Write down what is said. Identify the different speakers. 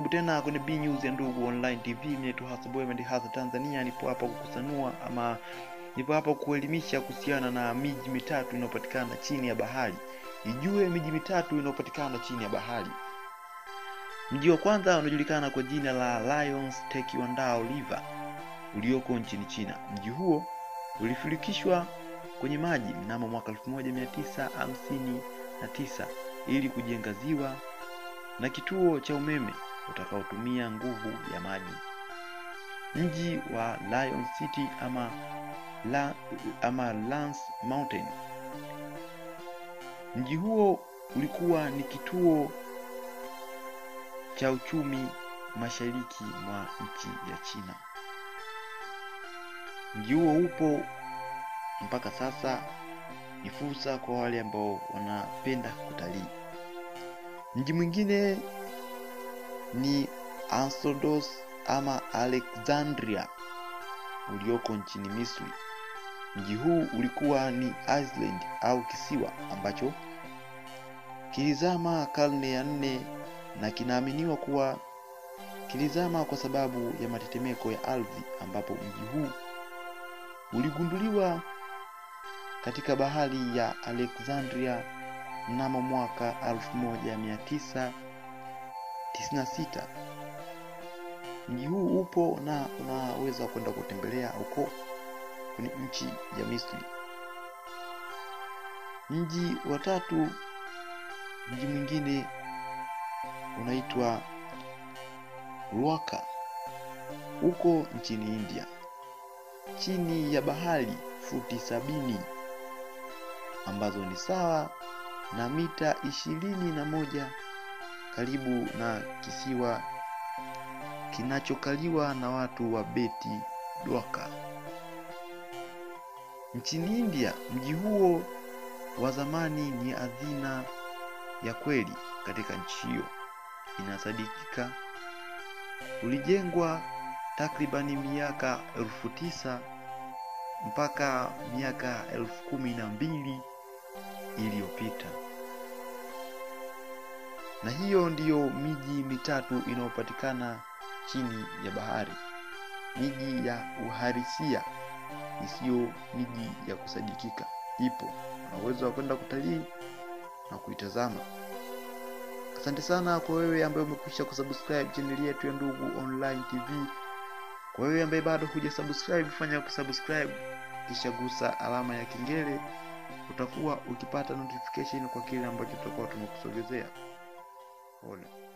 Speaker 1: Karibu tena kwenye B News ya Ndugu Online TV. Mimi ni Hasaboy Mendi Hasa Tanzania. Nipo hapa kukusanua ama nipo hapa kuelimisha kuhusiana na miji mitatu inayopatikana chini ya bahari. Ijue miji mitatu inayopatikana chini ya bahari. Mji wa kwanza unajulikana kwa jina la Lions Taekwondo River ulioko nchini China. Mji huo ulifurikishwa kwenye maji mnamo mwaka 1959 ili kujenga ziwa na kituo cha umeme utakaotumia nguvu ya maji. Mji wa Lion City ama Lance Mountain. Mji huo ulikuwa ni kituo cha uchumi mashariki mwa nchi ya China. Mji huo upo mpaka sasa, ni fursa kwa wale ambao wanapenda kutalii. Mji mwingine ni Assos ama Alexandria ulioko nchini Misri. Mji huu ulikuwa ni island au kisiwa ambacho kilizama karne ya 4 na kinaaminiwa kuwa kilizama kwa sababu ya matetemeko ya ardhi, ambapo mji huu uligunduliwa katika bahari ya Alexandria mnamo mwaka 1996. Mji huu upo na unaweza kwenda kutembelea huko kwenye nchi ya Misri. Mji wa tatu, mji mwingine unaitwa Luaka huko nchini India, chini ya bahari futi 70 ambazo ni sawa na mita 21, karibu na kisiwa kinachokaliwa na watu wa Beti Dwaka. Nchini India, mji huo wa zamani ni hazina ya kweli katika nchi hiyo. Inasadikika ulijengwa takribani miaka 9,000 mpaka miaka 12,000 iliyopita. Na hiyo ndiyo miji mitatu inayopatikana chini ya bahari. Miji ya uhalisia, isiyo miji ya kusadikika, ipo. Unaweza kwenda kutalii na kuitazama. Asante sana kwa wewe ambaye umekwisha kusubscribe channel yetu ya Ndugu Online TV. Kwa wewe ambaye bado hujasubscribe, fanya kusubscribe kisha gusa alama ya kengele. Utakuwa ukipata notification kwa kile ambacho tutakuwa tumekusogezea. Hola.